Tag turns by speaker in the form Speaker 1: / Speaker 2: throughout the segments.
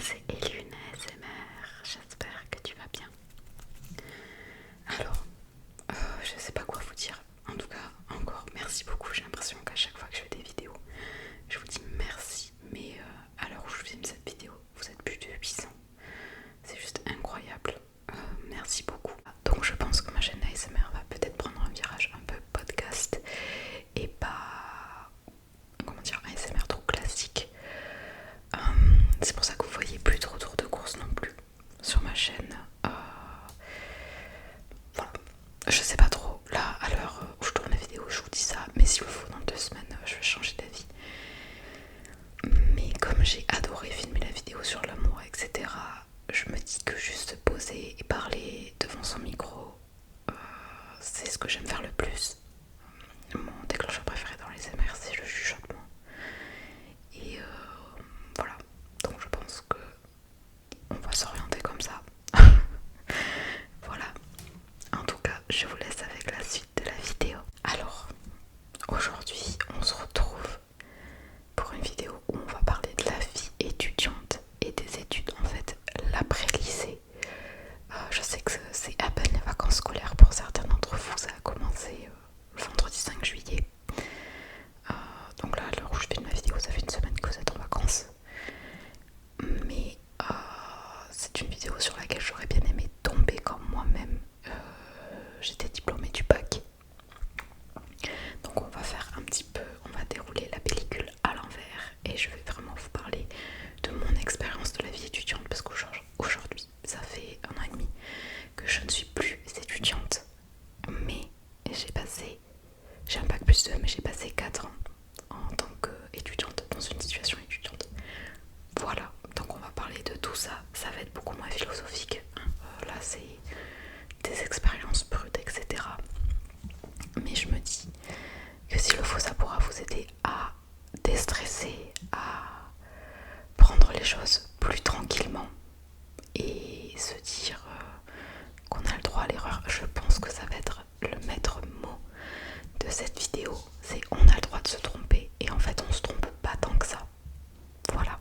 Speaker 1: c'est Elune ASMR, j'espère que tu vas bien. Alors, je sais pas quoi vous dire. En tout cas, encore merci beaucoup. J'ai l'impression qu'à chaque fois que je fais des vidéos, je vous dis merci. Mais à l'heure où je filme cette vidéo, vous êtes plus de 800. C'est juste incroyable. Merci beaucoup. Donc je pense que ma chaîne ASMR va peut-être prendre un virage un peu podcast et pas, comment dire, ASMR trop classique. C'est pour ça que vous voyez plus trop de courses non plus sur ma chaîne. Voilà. Je sais pas trop. Là, à l'heure où je tourne la vidéo, je vous dis ça. Mais s'il le faut, dans 2 semaines, je vais changer d'avis. Mais comme j'ai adoré filmer la vidéo sur l'amour, etc., je me dis que juste poser et parler devant son micro, c'est ce que j'aime faire le plus. Mon déclencheur préféré dans les ASMR, c'est le chuchotement. Et voilà. Donc je pense que on va s'orienter comme ça. Voilà. En tout cas, je vous laisse avec la suite de la vidéo. Alors, aujourd'hui, on se retrouve pour une vidéo où on va parler de la vie étudiante et des études, en fait, l'après-lycée. Je sais que c'est à peine les vacances scolaires pour certains d'entre vous. Ça a commencé le vendredi 5 juillet. Donc là, à l'heure où je filme la vidéo, ça fait une semaine que vous êtes en vacances. Mais c'est une vidéo sur laquelle j'aurais bien aimé tomber quand moi-même j'étais diplômée du bac. Donc on va faire un petit peu, on va dérouler la pellicule à l'envers et je vais vraiment vous parler de mon expérience de la vie étudiante parce qu'aujourd'hui ça fait 1 an et demi que je ne suis plus étudiante, mais j'ai un bac plus 2, mais j'ai passé 4 ans en tant qu'étudiante dans une situation étudiante. Voilà, donc on va parler de tout ça. Ça va être beaucoup moins philosophique. Là c'est des expériences brutes, etc. Mais je me dis que s'il le faut, ça pourra vous aider à déstresser, à prendre les choses plus tranquillement et se dire qu'on a le droit à l'erreur. Je pense que ça va être le maître mot de cette vidéo. C'est on a le droit de se tromper et en fait on se trompe pas tant que ça. Voilà.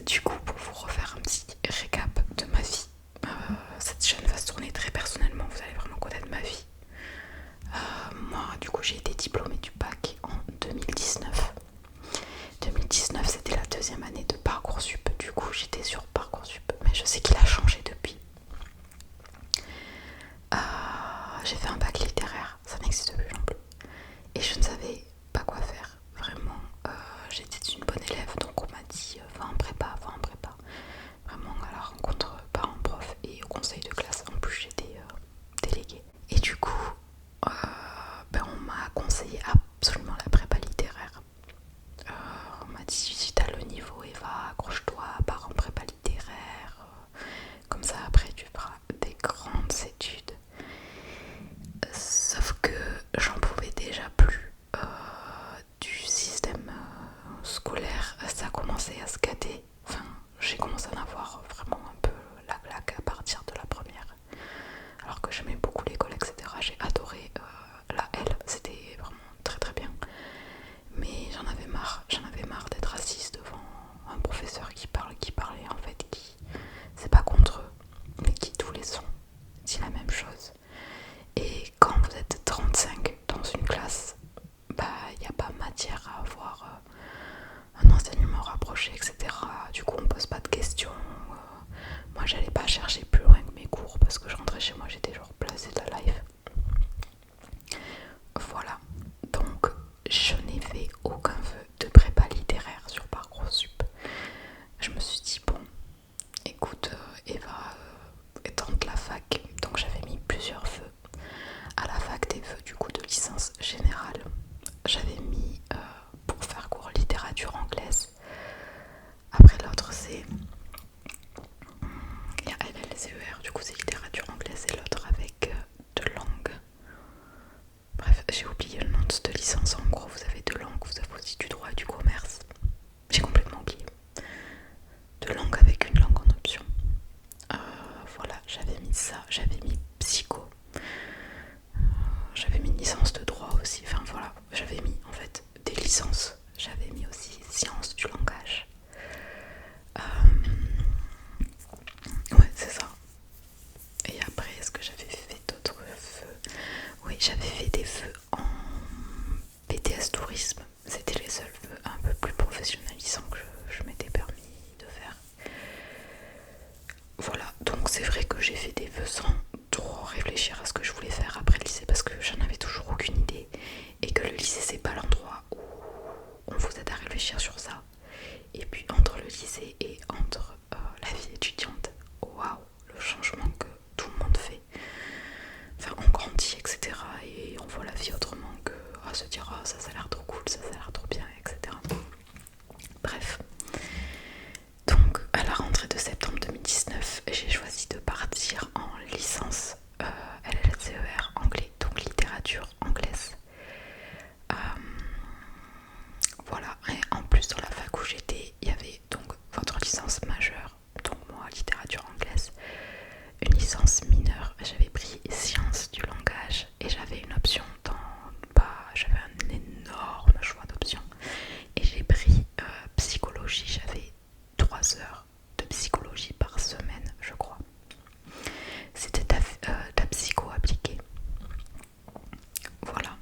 Speaker 1: Du coup, pour vous refaire un petit récap de ma vie, cette chaîne va se tourner très personnellement, vous allez vraiment connaître ma vie. Moi, du coup, j'ai été diplômée du bac en 2019. 2019, c'était la 2e année de Parcoursup. Du coup, j'étais sur Parcoursup, mais je sais qu'il a changé depuis. J'ai fait un bac littéraire, ça n'existe plus non plus. Et je ne savais pas quoi faire, vraiment. J'étais une bonne élève, donc on m'a dit va en prépa, va en prépa. Vraiment à la rencontre parents-prof et au conseil de classe. En plus, j'étais déléguée. Et du coup, on m'a conseillé absolument la prépa littéraire. On m'a dit si t'as le niveau, Eva, accroche-toi, pars en prépa littéraire. Comme ça, après, tu feras des grandes études. Sauf que j'en pouvais déjà plus du système scolaire. Ça commençait à se gâter. Enfin, j'ai commencé à en avoir vraiment un peu la claque à partir de la première. Alors que j'aimais beaucoup l'école, etc. J'ai adoré la L, c'était vraiment très très bien. Mais j'en avais marre d'être assise devant un professeur qui parlait en fait, c'est pas contre eux, mais qui tous les sons dit la même chose. Et quand vous êtes 35 dans une classe, il n'y a pas matière à avoir un enseignement rapproché, etc. Du coup, on pose pas de questions. Moi, j'allais pas chercher plus loin que mes cours parce que je rentrais chez moi, j'étais genre placée de la life. Voilà. Donc, je n'ai fait aucun vœu de prépa littéraire sur Parcoursup. Je me suis dit, bon, écoute, Eva, tente la fac. Donc, j'avais mis plusieurs vœux. À la fac, des vœux du coup de licence générale, j'avais mis pour faire cours littérature anglaise. Après l'autre c'est il y a LLCER, du coup c'est littérature anglaise et l'autre avec deux langues. Bref, j'ai oublié le nom de cette licence. En gros, vous avez 2 langues, vous avez aussi du droit et du commerce. J'ai complètement oublié. 2 langues avec une langue en option. Voilà, j'avais mis ça, j'avais mis psycho. J'avais mis une licence de droit aussi, enfin voilà, j'avais mis en fait des licences. J'avais mis aussi sciences du langage. tourisme. C'était les seuls vœux un peu plus professionnalisants que je m'étais permis de faire. Voilà, donc c'est vrai que j'ai fait des vœux sans trop réfléchir à ce que je voulais faire après le lycée parce que j'en avais toujours aucune idée et que le lycée c'est pas l'endroit où on vous aide à réfléchir sur ça. Et puis entre le lycée et entre la vie étudiante, waouh, le changement que tout le monde fait. Enfin, on grandit, etc. Et on voit la vie autrement que à se dire oh, ça a l'air trop cool, ça a l'air trop bien, etc. Bref. Donc à la rentrée de septembre 2019, j'ai choisi de partir en licence LLCER anglais, donc littérature anglaise. Voilà, et en plus dans la fac où j'étais, il y avait donc votre licence majeure, donc moi littérature anglaise, une licence mineure, j'avais pris sciences du langage et j'avais une option j'avais un énorme choix d'options et j'ai pris psychologie, j'avais 3 heures de psychologie par semaine je crois. C'était de la psycho appliquée. Voilà.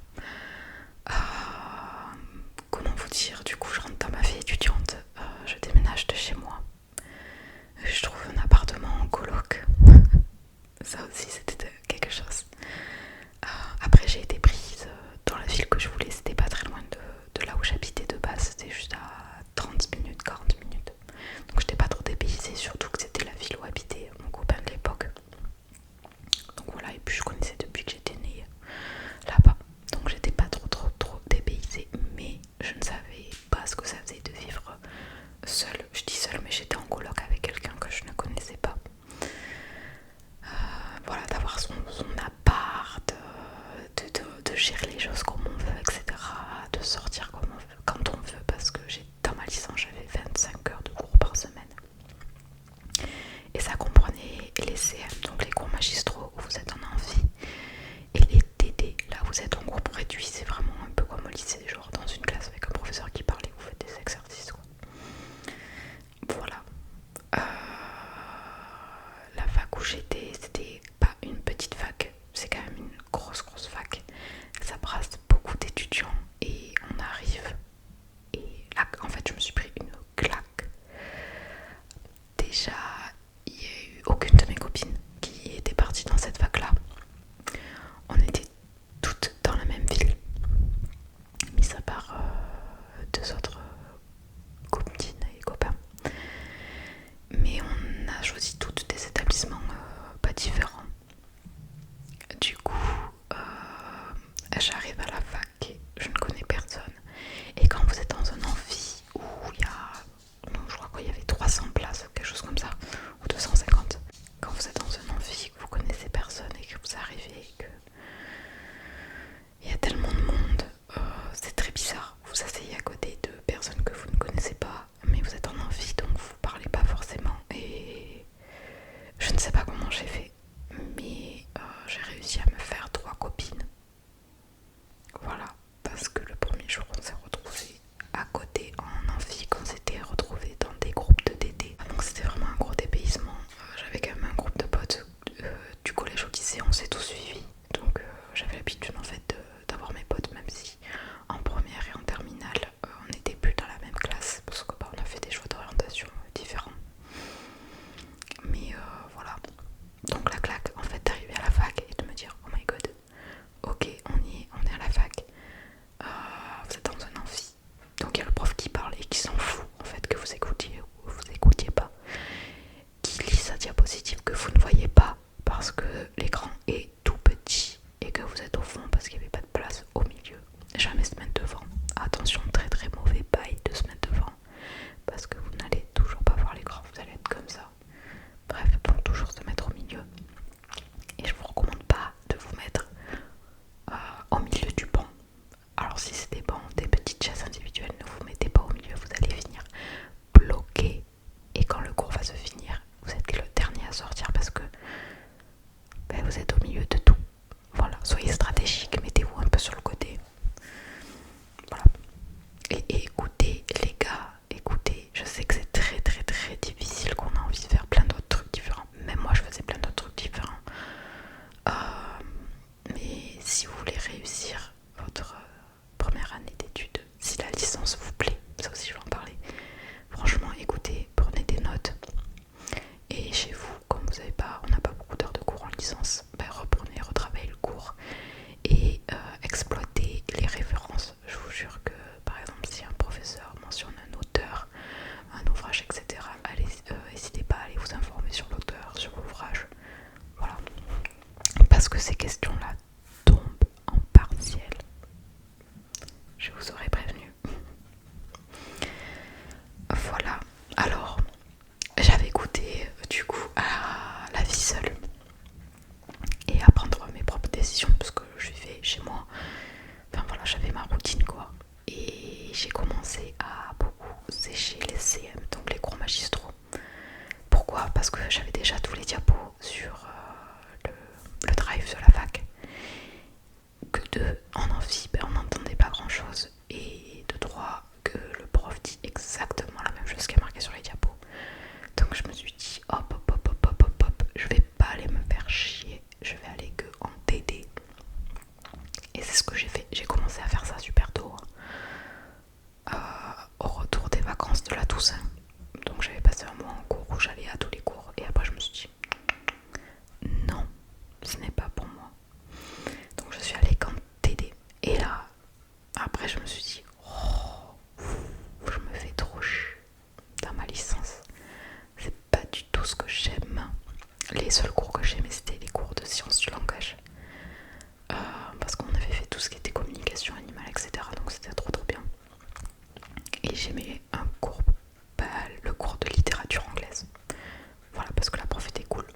Speaker 1: Comment vous dire, du coup je rentre dans ma vie étudiante, je déménage de chez moi, je trouve un appartement en coloc, ça aussi c'était quelque chose. Après j'ai été prise dans la ville que je voulais, c'était pas très loin de là où j'habitais de base, c'était juste à 30 minutes, 40 minutes, donc j'étais pas trop dépaysée, surtout que c'était la ville où habitait mon copain de l'époque. Donc voilà, et puis je connaissais depuis que j'étais née là-bas, donc j'étais pas trop dépaysée, mais je ne savais pas ce que ça faisait de vivre seule. Je dis seule, mais j'étais en coloc avec quelqu'un que je ne connaissais pas. Voilà, d'avoir son appart, de gérer les choses comme on veut, etc. De sortir comme on veut, quand on veut, parce que dans ma licence j'avais 25 heures de cours par semaine. Et ça comprenait les CM, donc les cours magistraux où vous êtes en amphi, et les TD, là vous êtes en groupe réduit, c'est vraiment un peu comme au lycée, genre dans une classe avec un professeur qui parle et vous faites des exercices quoi. Voilà. La fac où j'étais, c'était pas une petite fac, c'est quand même une grosse fac. Ça brasse beaucoup d'étudiants et on arrive j'ai commencé à beaucoup sécher les CM, donc les cours magistraux. Pourquoi? Parce que j'avais déjà tous les diapos sur le drive de la fac. Que de en amphi, on n'entendait pas grand chose. Et de droit, que le prof dit exactement la même chose qui est marqué sur les diapos. Donc je me suis dit hop, je vais pas aller me faire chier, je vais aller que en TD. Et c'est ce que j'ai fait. J'ai commencé à faire ça super tôt, au retour des vacances de la Toussaint. Donc j'avais passé un mois en cours où j'allais à tous les cours. Et après je me suis dit non, ce n'est pas pour moi. Donc je suis allée qu'en TD. Et là, après je me suis dit oh, je me fais trop chier dans ma licence. C'est pas du tout ce que j'aime. Les seuls cours que j'aimais c'était les cours de sciences du langage. Parce qu'on avait fait tout ce qui était communication animale, etc. Donc c'était trop bien. Et j'aimais un cours, le cours de littérature anglaise. Voilà, parce que la prof était cool.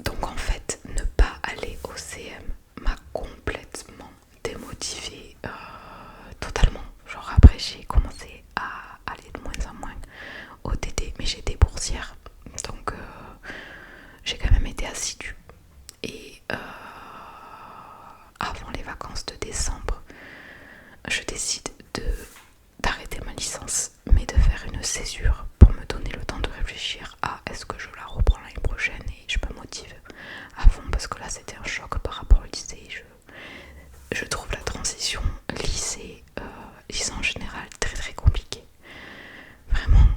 Speaker 1: Donc en fait, ne pas aller au CM m'a complètement démotivée, totalement. Genre après j'ai commencé à aller de moins en moins au TD, mais j'étais boursière. Donc j'ai quand même été assidue. Et avant les vacances de décembre, je décide d'arrêter ma licence, mais de faire une césure pour me donner le temps de réfléchir à est-ce que je la reprends l'année prochaine et je me motive à fond parce que là c'était un choc par rapport au lycée. Je trouve la transition lycée, licence générale très compliquée. Vraiment,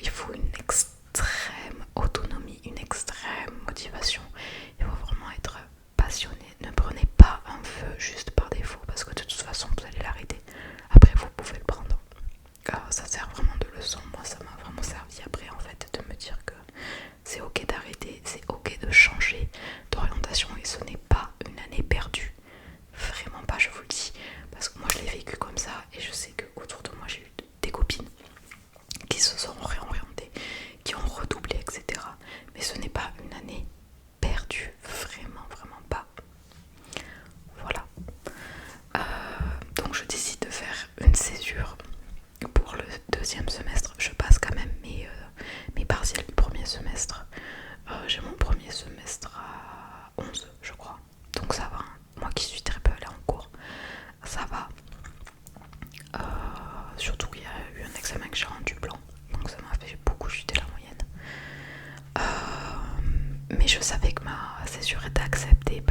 Speaker 1: il faut une extrême autonomie, une extrême motivation. Il faut vraiment être passionné. Ne prenez pas un feu juste par défaut parce que de toute façon vous allez l'arrêter. Après vous pouvez le prendre. Ça sert vraiment de leçon. Moi ça m'a vraiment servi après en fait de me dire que c'est ok d'arrêter, c'est ok de changer d'orientation et ce n'est pas une année perdue. Vraiment pas, je vous le dis. Parce que moi je l'ai vécu comme ça et je sais que autour de moi j'ai eu des copines qui se sont réorientées, qui ont redoublé, etc. Mais ce n'est pas une année perdue, vraiment pas. Voilà. Donc je décide de faire une césure pour le deuxième semestre. Je passe quand même mes partiels du premier semestre. J'ai mon premier semestre à 11, je crois. Donc ça va. Moi qui suis très peu allée en cours, ça va. Surtout qu'il y a eu un examen que j'ai rendu blanc. Donc ça m'a fait beaucoup chuter la moyenne. Mais je savais que ma césure était acceptée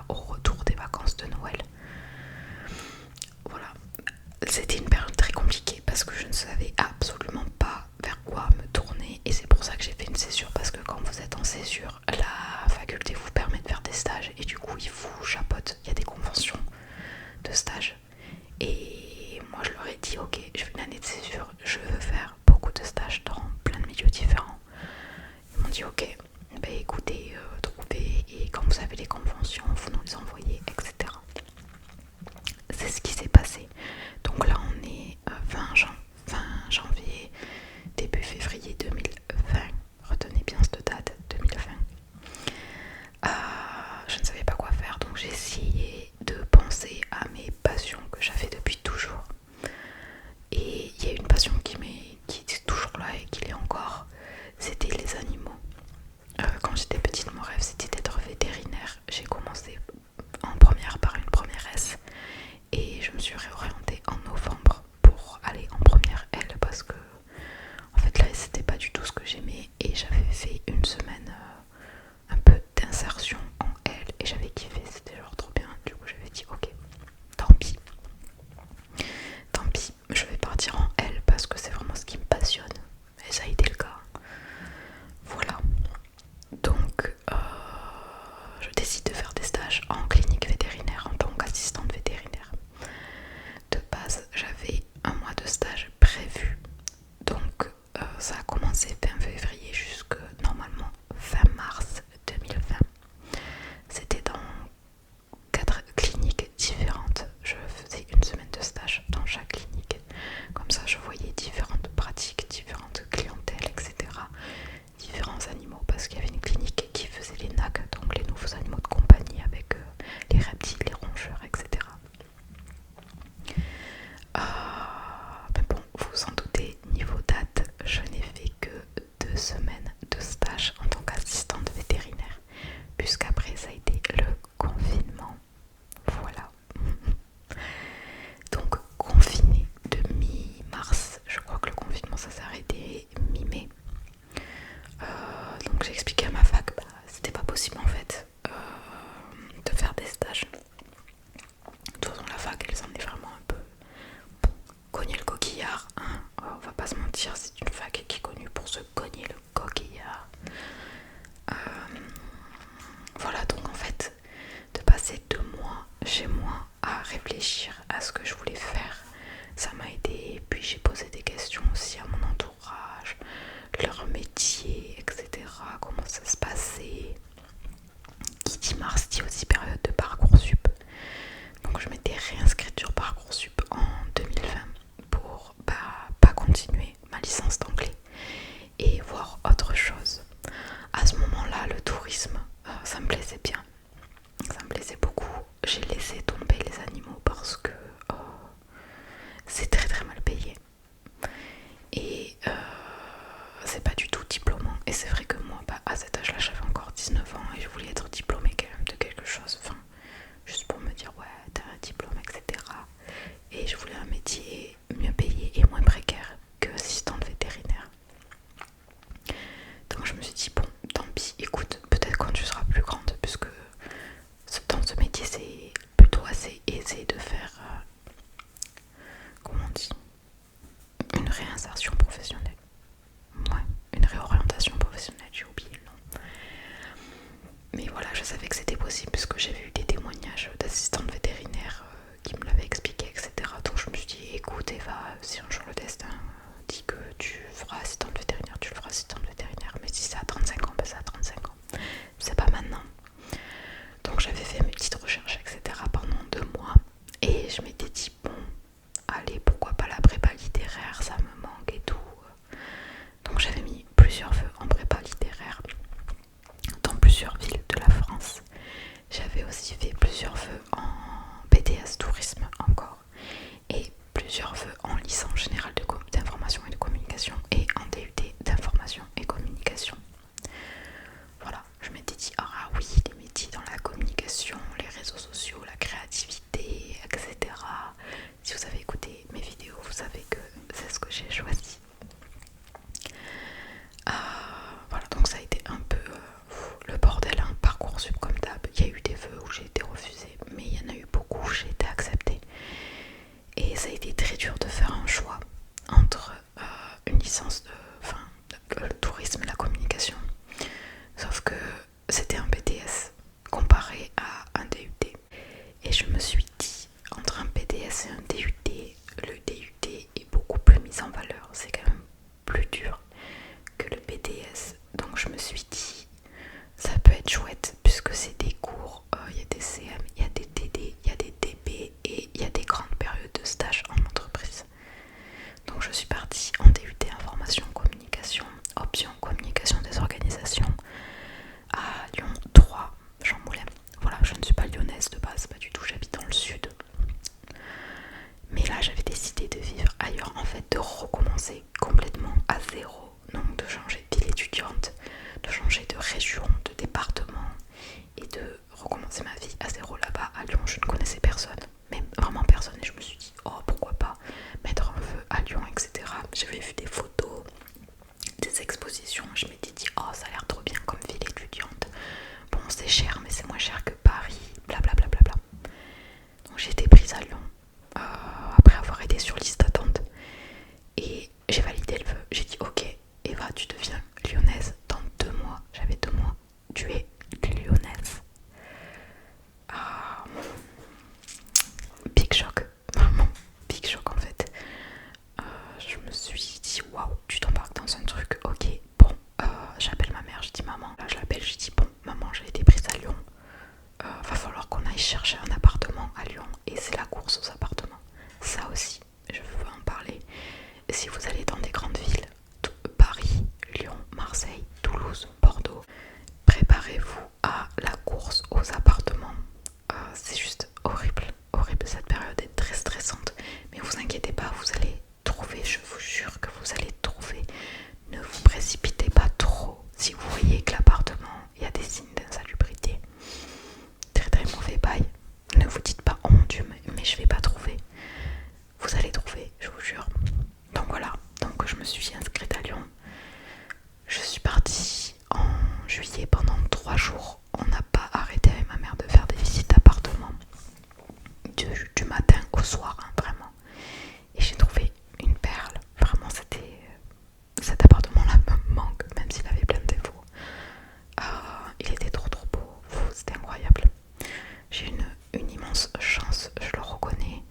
Speaker 1: au retour des vacances de Noël. Voilà. C'était une période très compliquée parce que je ne savais absolument pas vers quoi me tourner. Et c'est pour ça que j'ai fait une césure. Parce que quand vous êtes en césure, la faculté vous permet de faire des stages. Et du coup, il vous chapeaute. Il y a des conventions de stage. Et moi, je leur ai dit, ok, je fais une année de césure. Je veux faire beaucoup de stages dans plein de milieux différents. Ils m'ont dit, ok, bah écoutez, trouvez. Et quand vous avez les conventions, vous nous les envoyez, etc. C'est ce qui s'est passé. Donc là on est fin janvier, début février 2020. Retenez bien cette date, 2020. Je ne savais pas quoi faire, donc j'ai essayé de penser à mes passions que j'avais depuis toujours. Et il y a une passion qui est toujours là et qui l'est encore, c'était les animaux. Quand j'étais petite, mon rêve c'était d'être vétérinaire. J'ai commencé en première par une première S et je me suis réorientée en novembre pour aller en première L parce que en fait là c'était pas du tout ce que j'aimais et j'avais fait une semaine un peu d'insertion en L et j'avais kiffé, c'était genre trop bien. Du coup j'avais dit ok, tant pis, je vais partir en L parce que c'est vraiment ce qui me passionne et ça a été le cas. Voilà. Donc je décide de faire des stages en clinique vétérinaire en tant qu'assistante vétérinaire. De base j'avais un mois de stage prévu, donc ça a commencé fin février jusque normalement fin mars 2020. C'était dans 4 cliniques différentes. Je faisais une semaine de stage dans chaque clinique, comme ça je voyais différentes pratiques, différentes clientèles, etc. Différents animaux, parce qu'il y avait une clinique qui faisait les NAC, donc les nouveaux animaux de compagnie avec les reptiles, les rongeurs, etc. je voulais un métier mieux payé et moins précaire que assistante vétérinaire. Donc je me suis dit bon, tant pis, écoute, peut-être quand tu seras plus grande, puisque dans ce métier c'est plutôt assez aisé de faire, comment on dit, une réinsertion professionnelle. Ouais, une réorientation professionnelle, j'ai oublié le nom. Mais voilà, je savais que c'était possible puisque j'avais eu des témoignages d'assistantes vétérinaires qui me l'avaient expliqué, etc. Donc je me suis dit, écoute Eva, si un jour le destin dit que tu feras assistante vétérinaire, tu le feras assistante vétérinaire. Mais si c'est à 35 ans, ben c'est à 35 ans. C'est pas maintenant. Donc j'avais fait mes petites recherches, etc. pendant 2 mois. Et je m'étais dit, bon, allez, pourquoi pas la prépa littéraire, ça me manque et tout. Donc j'avais mis plusieurs vœux en prépa littéraire dans plusieurs villes de la France. J'avais aussi fait plusieurs vœux en BTS tourisme encore et plusieurs vœux en licence générale d'information et de communication et en DUT d'information et communication. Voilà, je m'étais dit ah oui, les métiers dans la communication, les réseaux sociaux, la créativité, etc. Si vous avez écouté mes vidéos, vous savez que c'est ce que j'ai choisi. Voilà, donc ça a été un peu le bordel, hein, Parcoursup comme d'hab. Il y a eu des vœux où j'ai été refusée, mais il y en a eu beaucoup où j'ai été acceptée. Et ça a été très dur de faire un choix entre une licence le tourisme et la communication. Sauf que c'était un BTS comparé à un DUT. Et je me suis dit, entre un BTS et un DUT, le DUT est beaucoup plus mis en valeur. C'est quand même plus dur que le BTS. Donc je me suis dit, ça peut être chouette puisque c'est des cours, il y a des CM, il y a des TD, il y a des TP et il y a des grandes périodes de stage en entreprise. Donc je suis partie en DUT information communication, option communication des organisations à Lyon 3, Jean Moulin. Voilà, je ne suis pas lyonnaise de base, pas du tout, j'habite dans le sud. Mais là j'avais décidé de vivre ailleurs, en fait de recommencer complètement à zéro. Donc de changer de ville étudiante, de changer de région, de département et de recommencer ma vie à zéro là-bas à Lyon. Je ne connaissais personne, mais vraiment personne, et je me suis dit oh pourquoi pas mettre un vœu à Lyon, etc. J'avais vu des photos, des expositions, je m'étais dit oh ça a l'air trop bien comme ville étudiante. Bon c'est cher mais c'est moins cher que Paris, blablabla. Donc j'ai été prise à Lyon après avoir été sur liste d'attente et j'ai validé le vœu. J'ai dit ok Eva, tu deviens lyonnaise dans 2 mois. J'avais 2 mois. Tu es lyonnaise. Big shock. Vraiment, big shock en fait. Je me suis dit waouh, tu t'embarques dans un truc. Ok, bon, j'appelle ma mère. Je dis maman. Là, je l'appelle. Je dis bon, maman, j'ai été prise à Lyon. Va falloir qu'on aille chercher un appartement à Lyon. Et c'est la course aux appartements. Ça aussi, je veux en parler. Si vous allez dans des grandes villes, Paris, Lyon, Marseille, Toulouse, Bordeaux, préparez-vous à la course aux appartements. C'est juste horrible, horrible, cette période est très stressante. Mais vous inquiétez pas, vous allez trouver, je vous jure que vous allez trouver. Ne vous précipitez pas trop. Si vous voyez que l'appartement, il y a des signes d'insalubrité, très très mauvais bail, ne vous dites pas oh mon dieu mais je vais pas trouver. Vous allez trouver, je vous jure. Donc voilà, donc je me suis inscrite à Lyon. Je suis partie en juillet pendant 3 jours. On n'a pas arrêté avec ma mère de faire des visites d'appartements du matin au soir, hein, vraiment. Et j'ai trouvé une perle. Vraiment, cet appartement-là me manque, même s'il avait plein de défauts. Il était trop beau, c'était incroyable. J'ai une immense chance, je le reconnais.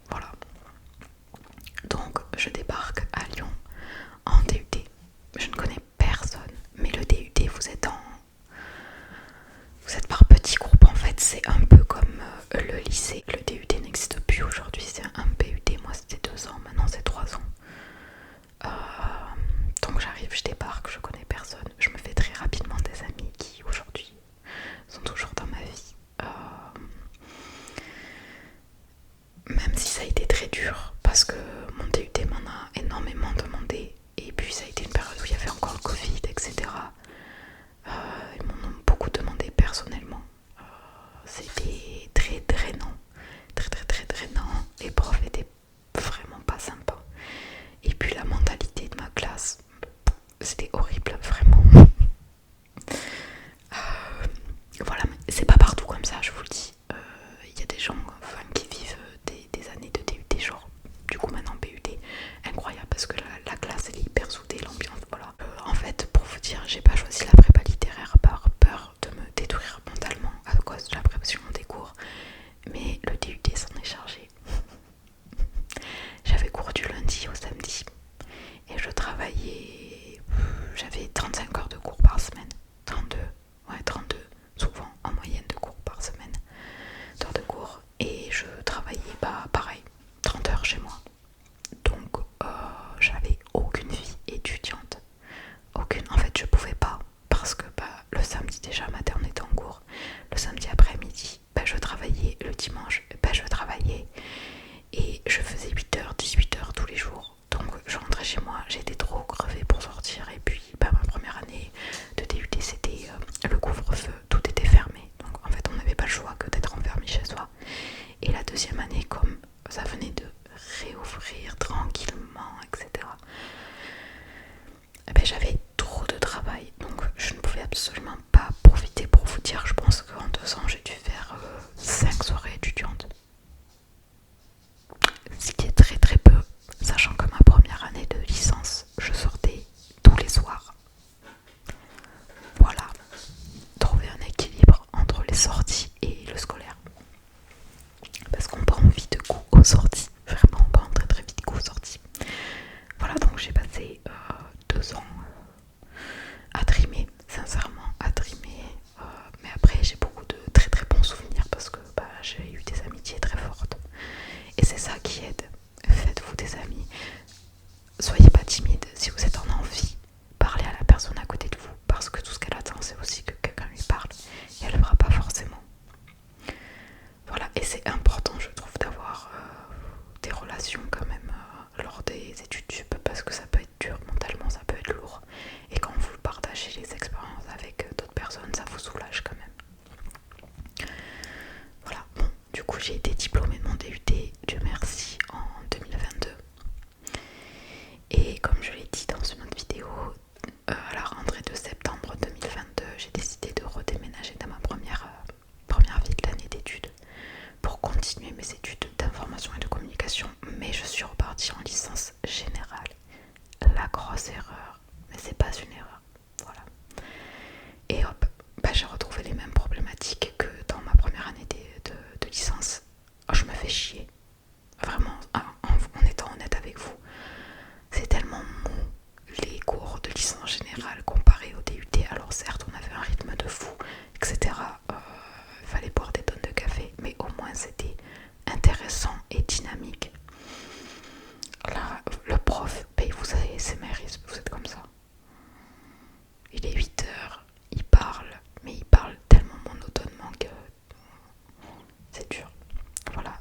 Speaker 1: Voilà. Donc je débarque à Lyon en DUT. Je ne connais personne, mais le DUT, vous êtes par petits groupes en fait. C'est un peu comme le lycée. Le DUT n'existe plus aujourd'hui, c'est un PUT. Moi c'était 2 ans, maintenant c'est 3 ans. Donc j'arrive, je débarque, je connais personne. Je me fais très rapidement des amis qui aujourd'hui sont toujours dans ma vie. Même si ça a été très dur, parce que mon DUT m'en a énormément demandé. Et puis ça a été une période où il y avait encore le Covid, etc. Ils m'en ont beaucoup demandé personnellement. C'était très drainant. Très et c'est ça qui aide. Faites-vous des amis, soyez pas timide. Si vous êtes en envie, parlez à la personne à côté de vous, parce que tout ce qu'elle attend, c'est aussi que quelqu'un lui parle, et elle ne le fera pas forcément. Voilà, et c'est important, je trouve, d'avoir des relations quand même lors des études sup, parce que ça peut être dur mentalement, ça peut être lourd, et quand vous partagez les expériences avec d'autres personnes, ça vous soulage quand même. Voilà, bon, du coup j'ai été diplômée de mon DUT, Dieu merci, en 2022. Et comme je l'ai dit dans une autre vidéo, à la rentrée de septembre 2022, j'ai décidé de redéménager dans ma première ville d'année d'études pour continuer mes études d'information et de communication, mais je suis repartie en licence générale. La grosse erreur, mais c'est pas une erreur, voilà. Et hop, j'ai retrouvé les mêmes problématiques que dans ma première année de licence. Oh, je me fais chier, vraiment, en étant honnête avec vous. C'est tellement mou les cours de licence générale comparés au DUT. Alors certes, on avait un rythme de fou, etc. Il fallait boire des tonnes de café, mais au moins c'était intéressant et dynamique. Là, le prof, vous savez, c'est Maryse, vous êtes comme ça. Il est 8h, il parle, mais il parle tellement monotonement que c'est dur. Voilà.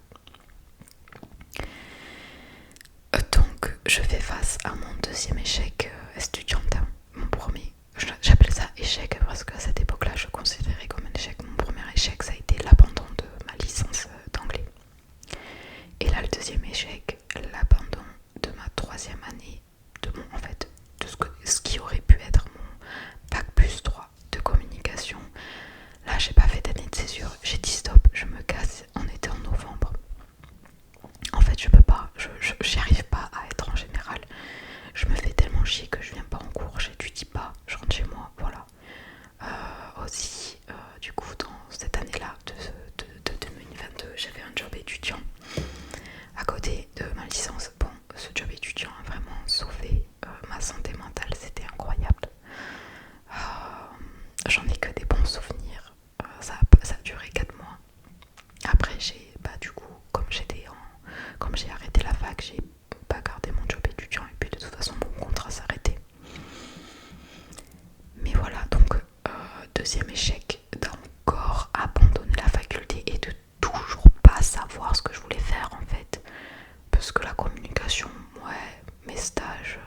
Speaker 1: Donc, je fais face à mon deuxième échec estudiantin. Mon premier, j'appelle ça échec parce qu'à cette époque-là, je considérais comme un échec. Mon premier échec, ça a été l'abandon de ma licence d'anglais. Et là, le deuxième échec, l'abandon de ma troisième année, de ce qui aurait pu être mon bac plus 3 de communication. Là, j'ai pas fait d'année de césure, j'ai dit stop, je me casse. On était en novembre. En fait, je peux pas, j'y arrive pas à être en général. Je me fais tellement chier que je viens pas en cours, j'étudie pas, je rentre chez moi, voilà. Aussi, du coup, dans cette année-là de 2022, j'avais un job étudiant à côté de ma licence. Bon, ce job étudiant a vraiment sauvé ma santé mentale, c'était incroyable. J'en ai que des bons souvenirs. Ça a duré 4 mois. Après, du coup, comme j'ai arrêté la fac, j'ai pas gardé mon job étudiant et puis de toute façon mon contrat s'arrêtait. Mais voilà, donc deuxième échec d'encore abandonner la faculté et de toujours pas savoir ce que je voulais faire en fait. Parce que la communication, ouais, mes stages,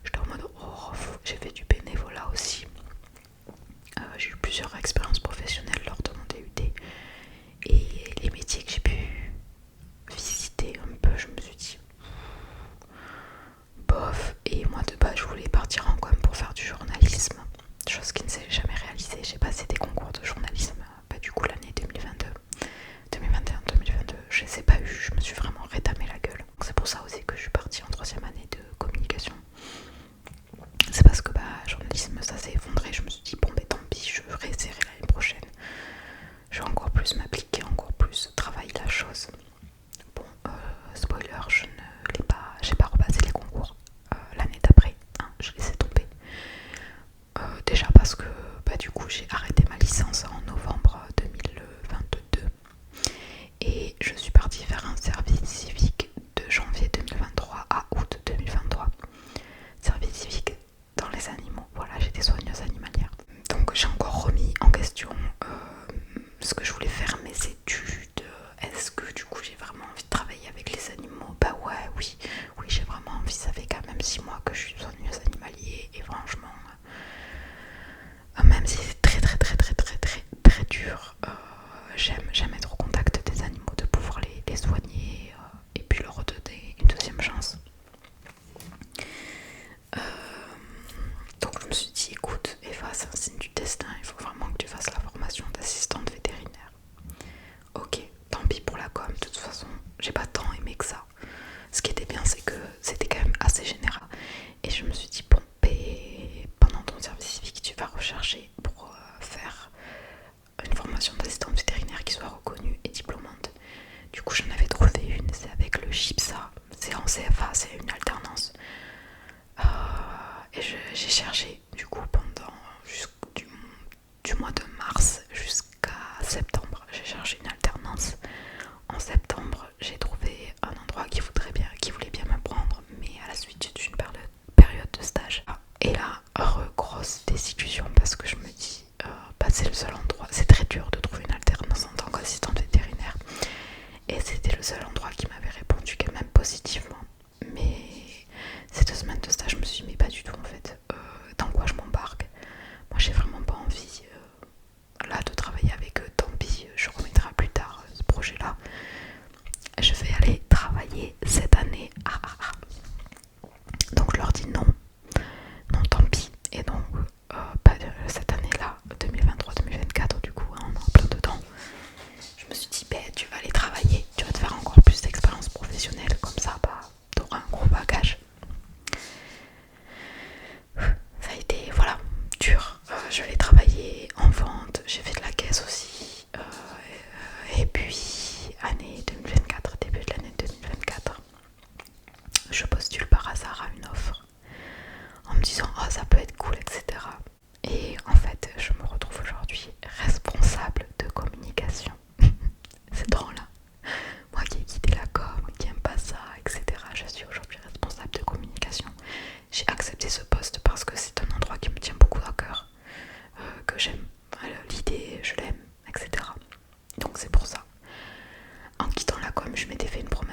Speaker 1: j'étais en mode j'ai fait du bénévolat aussi. J'ai eu plusieurs expériences professionnelles lors de mon DUT et les métiers que j'ai pu visiter un peu, je me suis dit bof. Et moi de base je voulais partir en com pour faire du journalisme, chose qui ne s'est jamais réalisée. J'ai passé des concours de journalisme, du coup l'année 2022, 2021, 2022, je les ai pas eu, je me suis vraiment rétamé la gueule. Donc c'est pour ça aussi que je suis partie en troisième année de communication. C'est parce que journalisme ça s'est effondré, je me suis dit bon tant pis, je réessayerai l'année prochaine. Je vais encore plus m'appliquer, encore plus travailler la chose. Bon, spoiler, j'ai pas repassé les concours l'année d'après, je les ai tombés. Déjà parce que du coup j'ai arrêté ma licence en novembre 2022 et je suis partie faire un service civique de janvier 2023 à août 2023. Service civique dans les animaux, voilà, j'étais soigneuse animalière. Donc j'ai encore remis en question ce que je voulais faire, mes études. Est-ce que du coup j'ai vraiment envie de travailler avec les animaux? Oui, j'ai vraiment envie. Ça fait quand même 6 mois que je suis soigneuse animalier et franchement, même si c'est très dur, j'aime être au contact des animaux, de pouvoir les soigner et puis leur redonner une deuxième chance. Donc je me suis dit écoute Eva, c'est un signe du destin, il faut vraiment que tu fasses la formation d'assistante vétérinaire. Ok, tant pis pour la com, de toute façon j'ai pas tant aimé que ça. Ce qui était bien c'est que c'était quand même assez général. Et je me suis dit bon, pendant ton service civique tu vas rechercher pour faire une formation d'assistante vétérinaire qui soit reconnue et diplômante. Du coup j'en avais trouvé une, c'est avec le GIPSA, c'est en CFA, c'est une alternance. Et j'ai cherché du coup pendant du mois de mars jusqu'à septembre, j'ai cherché une alternance. En septembre j'ai trouvé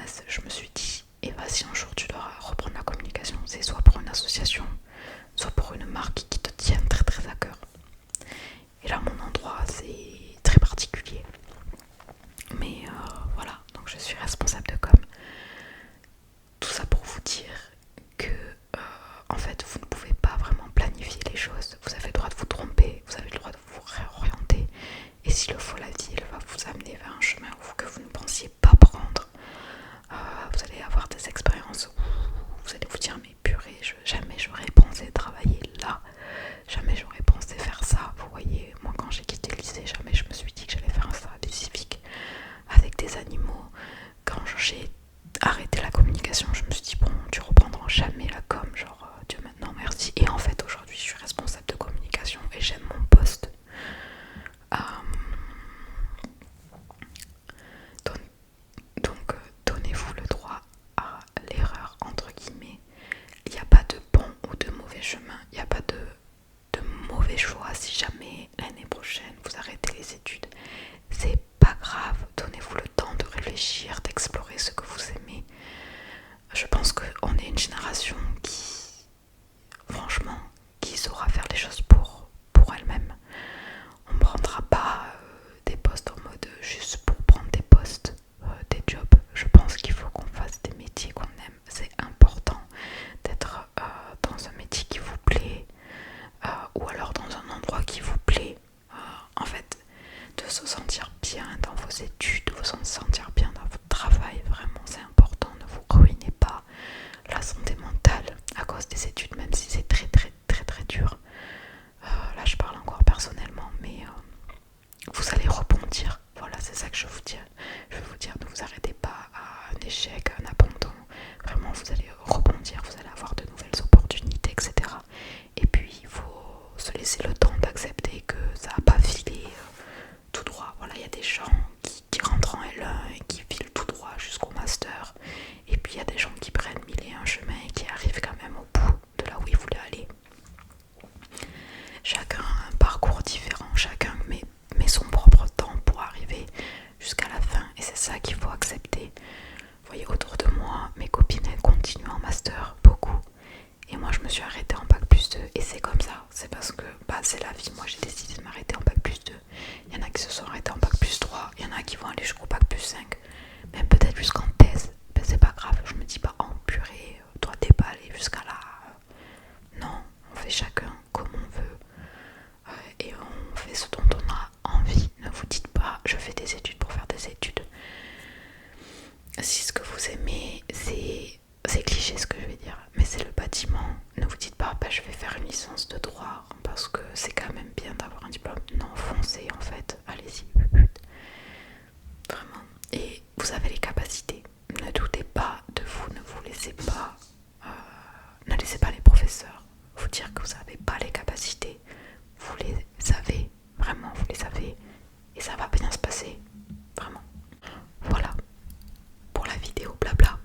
Speaker 1: base, je me suis dit, et bah si un jour tu dois reprendre la communication, c'est soit pour une association, soit pour une marque qui te tient très très à cœur. Et là mon endroit c'est très particulier. Mais voilà, donc je suis responsable de com. Tout ça pour vous dire que en fait vous ne pouvez pas vraiment planifier les choses. Vous avez le droit de vous tromper, vous avez le droit de vous réorienter. Et s'il le faut, la vie elle va vous amener vers un chemin que vous ne pensiez pas prendre. Vous allez avoir des expériences où vous allez vous dire mais purée, jamais j'aurais pensé travailler là, jamais j'aurais pensé faire ça. Vous voyez, moi quand j'ai quitté le lycée, jamais je me suis dit que j'allais faire un service civique avec des animaux. Quand j'ai arrêté la communication, je me suis dit bon, tu reprendras jamais la com, genre Dieu maintenant merci. Et en fait aujourd'hui je suis responsable de communication et j'aime mon poste. Donc donnez-vous le droit à l'erreur entre guillemets. Il n'y a pas de bon ou de mauvais chemin, il n'y a pas de mauvais choix. Si jamais l'année prochaine vous arrêtez les études, c'est pas grave, donnez-vous le temps de réfléchir, d'explorer ce que vous aimez. Je pense qu'on est une génération qui, franchement, qui saura faire les choses pour elle-même. On ne prendra pas des postes en mode juste pour prendre des postes, des jobs. Je pense qu'il faut qu'on fasse des métiers qu'on aime. C'est important d'être dans un métier qui vous plaît, ou alors dans un endroit qui vous plaît. En fait, de se sentir bien dans vos études, de se sentir bien dans votre travail, vraiment c'est important. Ne vous ruinez pas la santé mentale à cause des études, même si c'est très très très très dur. Là je parle encore personnellement, mais vous allez rebondir. Voilà, c'est ça que je veux vous dire. Je veux vous dire, ne vous arrêtez pas à un échec, à un abandon. Vraiment, vous allez rebondir, vous allez avoir de nouvelles opportunités, etc. Et puis, il faut se laisser le temps d'accepter que ça n'a pas filé tout droit. Voilà, il y a des gens qui rentrent en L1 et qui filent tout droit jusqu'au master. Et puis, il y a des gens qui prennent mille et un chemins et qui arrivent quand même au bout de là où ils voulaient aller. Chacun a un parcours différent, chacun met son propre temps pour arriver jusqu'à la fin. Et c'est ça qu'il faut accepter. Vous voyez, autour de moi, mes copines elles continuent en master, beaucoup. Et moi je me suis arrêtée en bac plus 2. Et c'est comme ça, c'est parce que c'est la vie. Moi j'ai décidé de m'arrêter en bac plus 2. Il y en a qui se sont arrêtés en bac plus 3. Il y en a qui vont aller jusqu'au bac plus 5. Même peut-être jusqu'en thèse. Ben, c'est pas grave, je me dis pas oh purée, toi t'es pas allé jusqu'à là. Non, on fait chacun comme on veut. Et on fait ce dont on a envie. Ne vous dites pas je fais des études pour faire des études. Si ce que vous aimez c'est cliché ce que je vais dire, mais c'est le bâtiment, ne vous dites pas je vais faire une licence de droit parce que c'est quand même bien d'avoir un diplôme. Non, foncez en fait, allez-y, vraiment. Et vous avez les capacités, ne doutez pas de vous, ne vous laissez pas ne laissez pas les professeurs vous dire que vous n'avez pas les capacités. Vous les avez, vraiment vous les avez, et ça va bien se passer, vraiment. Voilà pour la vidéo blabla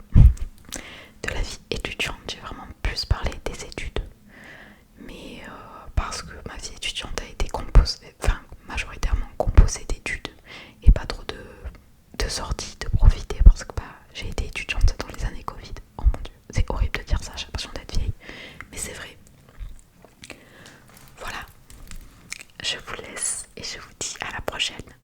Speaker 1: de la vie étudiante. J'ai vraiment plus parlé des études, mais parce que ma vie étudiante a été composée, enfin majoritairement composée d'études et pas trop de sorties.